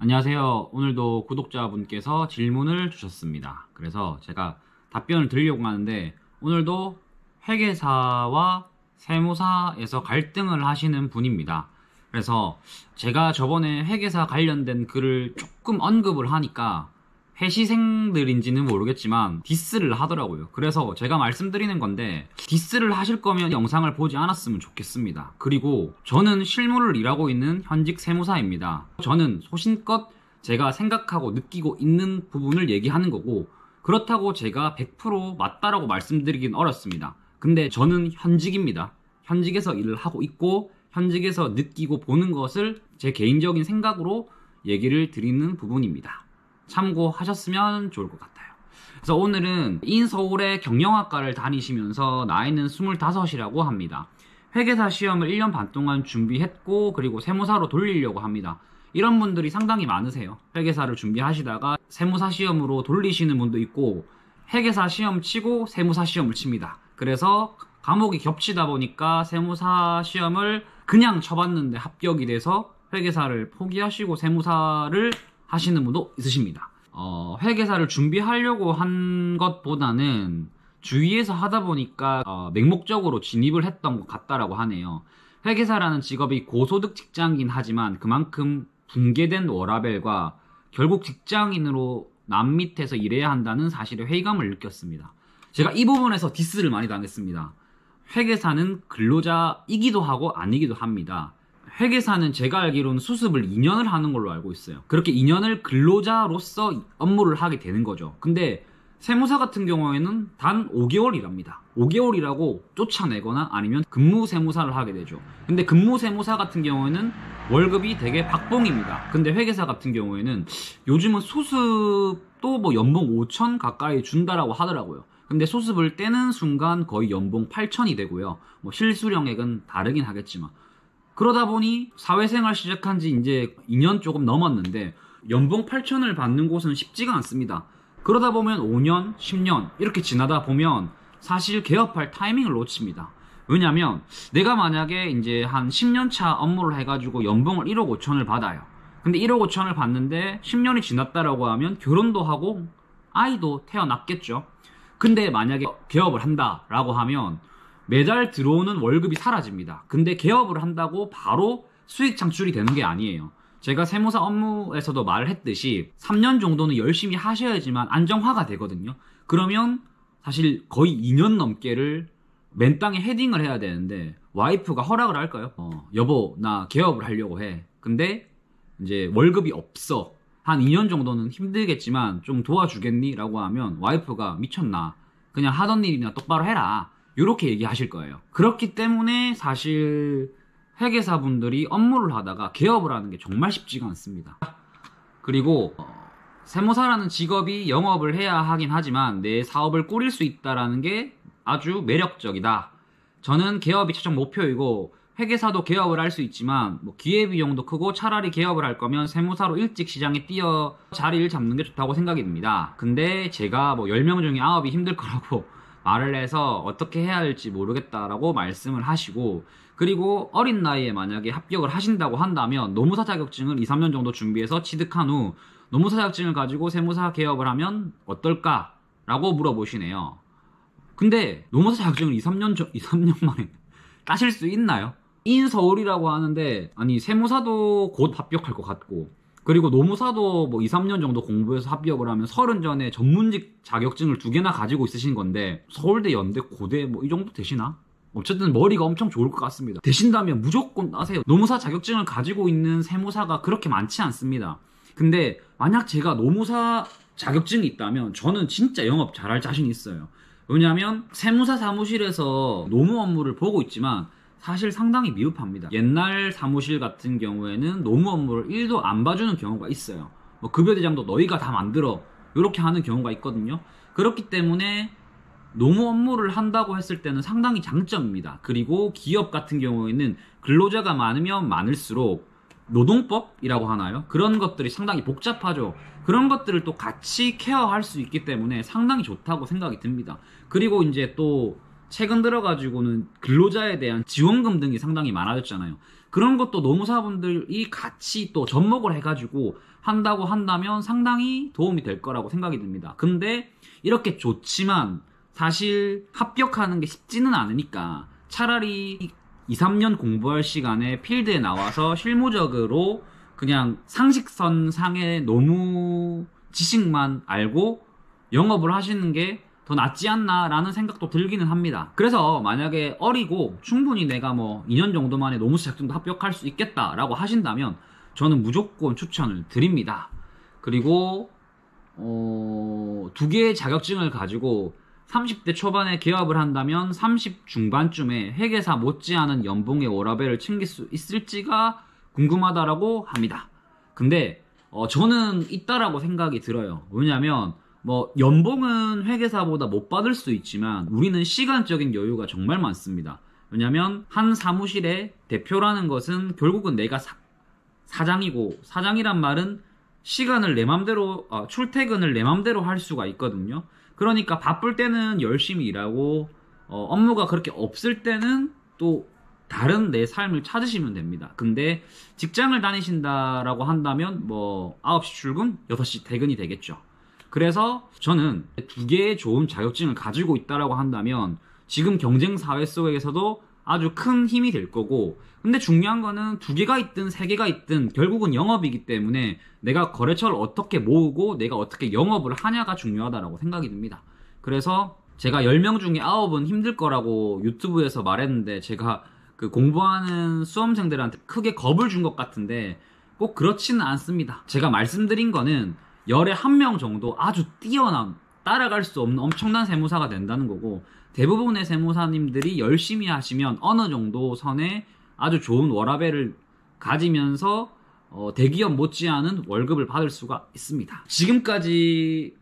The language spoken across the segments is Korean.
안녕하세요. 오늘도 구독자분께서 질문을 주셨습니다. 그래서 제가 답변을 드리려고 하는데, 오늘도 회계사와 세무사에서 갈등을 하시는 분입니다. 그래서 제가 저번에 회계사 관련된 글을 조금 언급을 하니까 회시생들인지는 모르겠지만 디스를 하더라고요. 그래서 제가 말씀드리는 건데, 디스를 하실 거면 영상을 보지 않았으면 좋겠습니다. 그리고 저는 실무를 일하고 있는 현직 세무사입니다. 저는 소신껏 제가 생각하고 느끼고 있는 부분을 얘기하는 거고, 그렇다고 제가 100% 맞다라고 말씀드리긴 어렵습니다. 근데 저는 현직입니다. 현직에서 일을 하고 있고 현직에서 느끼고 보는 것을 제 개인적인 생각으로 얘기를 드리는 부분입니다. 참고하셨으면 좋을 것 같아요. 그래서 오늘은 인서울의 경영학과를 다니시면서 나이는 25이라고 합니다. 회계사 시험을 1년 반 동안 준비했고, 그리고 세무사로 돌리려고 합니다. 이런 분들이 상당히 많으세요. 회계사를 준비하시다가 세무사 시험으로 돌리시는 분도 있고, 회계사 시험 치고 세무사 시험을 칩니다. 그래서 과목이 겹치다 보니까 세무사 시험을 그냥 쳐봤는데 합격이 돼서 회계사를 포기하시고 세무사를 하시는 분도 있으십니다. 회계사를 준비하려고 한 것보다는 주위에서 하다 보니까 맹목적으로 진입을 했던 것 같다라고 하네요. 회계사라는 직업이 고소득 직장이긴 하지만 그만큼 붕괴된 워라밸과 결국 직장인으로 남 밑에서 일해야 한다는 사실에 회의감을 느꼈습니다. 제가 이 부분에서 디스를 많이 당했습니다. 회계사는 근로자이기도 하고 아니기도 합니다. 회계사는 제가 알기로는 수습을 2년을 하는 걸로 알고 있어요. 그렇게 2년을 근로자로서 업무를 하게 되는 거죠. 근데 세무사 같은 경우에는 단 5개월 일합니다. 5개월 일하고 쫓아내거나 아니면 근무세무사를 하게 되죠. 근데 근무세무사 같은 경우에는 월급이 되게 박봉입니다. 근데 회계사 같은 경우에는 요즘은 수습도 뭐 연봉 5천 가까이 준다라고 하더라고요. 근데 수습을 떼는 순간 거의 연봉 8천이 되고요. 뭐 실수령액은 다르긴 하겠지만, 그러다 보니 사회생활 시작한 지 이제 2년 조금 넘었는데 연봉 8천을 받는 곳은 쉽지가 않습니다. 그러다 보면 5년, 10년 이렇게 지나다 보면 사실 개업할 타이밍을 놓칩니다. 왜냐면 내가 만약에 이제 한 10년 차 업무를 해가지고 연봉을 1억 5천을 받아요. 근데 1억 5천을 받는데 10년이 지났다라고 하면 결혼도 하고 아이도 태어났겠죠. 근데 만약에 개업을 한다라고 하면 매달 들어오는 월급이 사라집니다. 근데 개업을 한다고 바로 수익 창출이 되는 게 아니에요. 제가 세무사 업무에서도 말을 했듯이 3년 정도는 열심히 하셔야지만 안정화가 되거든요. 그러면 사실 거의 2년 넘게를 맨땅에 헤딩을 해야 되는데 와이프가 허락을 할까요? 여보 나 개업을 하려고 해. 근데 이제 월급이 없어. 한 2년 정도는 힘들겠지만 좀 도와주겠니? 라고 하면 와이프가 미쳤나? 그냥 하던 일이나 똑바로 해라. 이렇게 얘기하실 거예요. 그렇기 때문에 사실 회계사분들이 업무를 하다가 개업을 하는 게 정말 쉽지가 않습니다. 그리고 세무사라는 직업이 영업을 해야 하긴 하지만 내 사업을 꾸릴 수 있다는 게 아주 매력적이다. 저는 개업이 최종 목표이고 회계사도 개업을 할 수 있지만 뭐 기회비용도 크고 차라리 개업을 할 거면 세무사로 일찍 시장에 뛰어 자리를 잡는 게 좋다고 생각이 듭니다. 근데 제가 뭐 10명 중에 9이 힘들 거라고 말을 해서 어떻게 해야 할지 모르겠다라고 말씀을 하시고, 그리고 어린 나이에 만약에 합격을 하신다고 한다면 노무사 자격증을 2, 3년 정도 준비해서 취득한 후 노무사 자격증을 가지고 세무사 개업을 하면 어떨까라고 물어보시네요. 근데 노무사 자격증을 2, 3년 만에 따실 수 있나요? 인서울이라고 하는데 아니 세무사도 곧 합격할 것 같고, 그리고 노무사도 뭐 2, 3년 정도 공부해서 합격을 하면 30 전에 전문직 자격증을 2개나 가지고 있으신 건데 서울대, 연대, 고대 뭐 이 정도 되시나? 어쨌든 머리가 엄청 좋을 것 같습니다. 되신다면 무조건 따세요. 노무사 자격증을 가지고 있는 세무사가 그렇게 많지 않습니다. 근데 만약 제가 노무사 자격증이 있다면 저는 진짜 영업 잘할 자신 있어요. 왜냐하면 세무사 사무실에서 노무 업무를 보고 있지만 사실 상당히 미흡합니다. 옛날 사무실 같은 경우에는 노무 업무를 1도 안 봐주는 경우가 있어요. 뭐 급여대장도 너희가 다 만들어 이렇게 하는 경우가 있거든요. 그렇기 때문에 노무 업무를 한다고 했을 때는 상당히 장점입니다. 그리고 기업 같은 경우에는 근로자가 많으면 많을수록 노동법이라고 하나요? 그런 것들이 상당히 복잡하죠. 그런 것들을 또 같이 케어할 수 있기 때문에 상당히 좋다고 생각이 듭니다. 그리고 이제 또 최근 들어가지고는 근로자에 대한 지원금 등이 상당히 많아졌잖아요. 그런 것도 노무사분들이 같이 또 접목을 해가지고 한다고 한다면 상당히 도움이 될 거라고 생각이 듭니다. 근데 이렇게 좋지만 사실 합격하는 게 쉽지는 않으니까 차라리 2, 3년 공부할 시간에 필드에 나와서 실무적으로 그냥 상식선 상의 너무 지식만 알고 영업을 하시는 게 더 낫지 않나 라는 생각도 들기는 합니다. 그래서 만약에 어리고 충분히 내가 뭐 2년 정도 만에 노무사 자격증도 합격할 수 있겠다 라고 하신다면 저는 무조건 추천을 드립니다. 그리고 2개의 자격증을 가지고 30대 초반에 개업을 한다면 30 중반쯤에 회계사 못지않은 연봉의 워라밸을 챙길 수 있을지가 궁금하다라고 합니다. 근데 저는 있다라고 생각이 들어요. 왜냐면 뭐 연봉은 회계사보다 못 받을 수 있지만 우리는 시간적인 여유가 정말 많습니다. 왜냐면 한 사무실의 대표라는 것은 결국은 내가 사장이고, 사장이란 말은 시간을 내 맘대로 출퇴근을 내 맘대로 할 수가 있거든요. 그러니까 바쁠 때는 열심히 일하고 업무가 그렇게 없을 때는 또 다른 내 삶을 찾으시면 됩니다. 근데 직장을 다니신다라고 한다면 뭐 9시 출근, 6시 퇴근이 되겠죠. 그래서 저는 2개의 좋은 자격증을 가지고 있다라고 한다면 지금 경쟁 사회 속에서도 아주 큰 힘이 될 거고, 근데 중요한 거는 2개가 있든 3개가 있든 결국은 영업이기 때문에 내가 거래처를 어떻게 모으고 내가 어떻게 영업을 하냐가 중요하다라고 생각이 듭니다. 그래서 제가 10명 중에 9은 힘들 거라고 유튜브에서 말했는데 제가 그 공부하는 수험생들한테 크게 겁을 준 것 같은데 꼭 그렇지는 않습니다. 제가 말씀드린 거는 열에 1명 정도 아주 뛰어난, 따라갈 수 없는 엄청난 세무사가 된다는 거고, 대부분의 세무사님들이 열심히 하시면 어느 정도 선에 아주 좋은 워라밸을 가지면서 대기업 못지않은 월급을 받을 수가 있습니다. 지금까지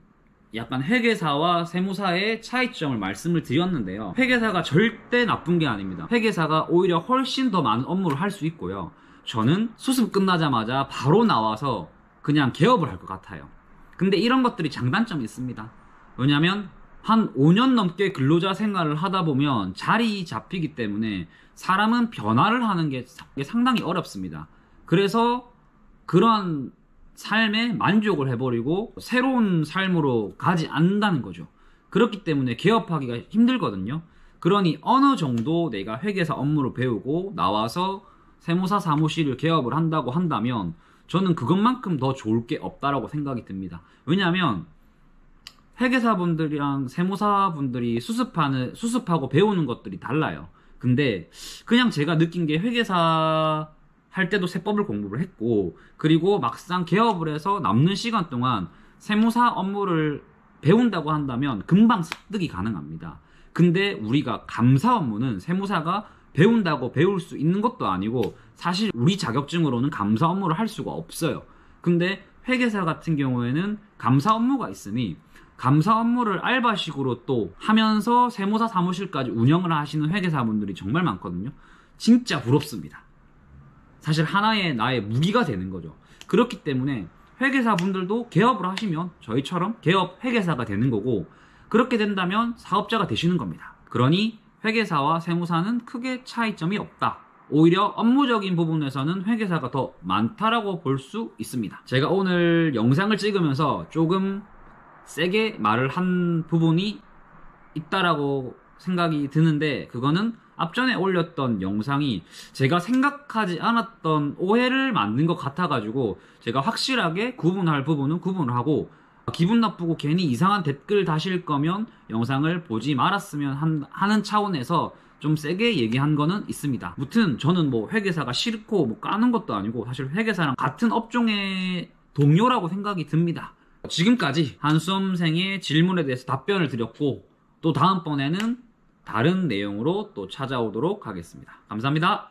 약간 회계사와 세무사의 차이점을 말씀을 드렸는데요. 회계사가 절대 나쁜 게 아닙니다. 회계사가 오히려 훨씬 더 많은 업무를 할 수 있고요. 저는 수습 끝나자마자 바로 나와서 그냥 개업을 할 것 같아요. 근데 이런 것들이 장단점이 있습니다. 왜냐면 한 5년 넘게 근로자 생활을 하다 보면 자리 잡히기 때문에 사람은 변화를 하는 게 상당히 어렵습니다. 그래서 그런 삶에 만족을 해버리고 새로운 삶으로 가지 않는다는 거죠. 그렇기 때문에 개업하기가 힘들거든요. 그러니 어느 정도 내가 회계사 업무를 배우고 나와서 세무사 사무실을 개업을 한다고 한다면 저는 그것만큼 더 좋을 게 없다라고 생각이 듭니다. 왜냐하면 회계사분들이랑 세무사분들이 수습하고 배우는 것들이 달라요. 근데 그냥 제가 느낀 게 회계사 할 때도 세법을 공부를 했고, 그리고 막상 개업을 해서 남는 시간 동안 세무사 업무를 배운다고 한다면 금방 습득이 가능합니다. 근데 우리가 감사 업무는 세무사가 배운다고 배울 수 있는 것도 아니고 사실 우리 자격증으로는 감사 업무를 할 수가 없어요. 근데 회계사 같은 경우에는 감사 업무가 있으니 감사 업무를 알바식으로 또 하면서 세무사 사무실까지 운영을 하시는 회계사분들이 정말 많거든요. 진짜 부럽습니다. 사실 하나의 나의 무기가 되는 거죠. 그렇기 때문에 회계사분들도 개업을 하시면 저희처럼 개업 회계사가 되는 거고, 그렇게 된다면 사업자가 되시는 겁니다. 그러니 회계사와 세무사는 크게 차이점이 없다. 오히려 업무적인 부분에서는 회계사가 더 많다라고 볼 수 있습니다. 제가 오늘 영상을 찍으면서 조금 세게 말을 한 부분이 있다라고 생각이 드는데, 그거는 앞전에 올렸던 영상이 제가 생각하지 않았던 오해를 만든 것 같아가지고 제가 확실하게 구분할 부분은 구분을 하고, 기분 나쁘고 괜히 이상한 댓글 다실 거면 영상을 보지 말았으면 하는 차원에서 좀 세게 얘기한 거는 있습니다. 무튼 저는 뭐 회계사가 싫고 뭐 까는 것도 아니고 사실 회계사랑 같은 업종의 동료라고 생각이 듭니다. 지금까지 한 수험생의 질문에 대해서 답변을 드렸고, 또 다음번에는 다른 내용으로 또 찾아오도록 하겠습니다. 감사합니다.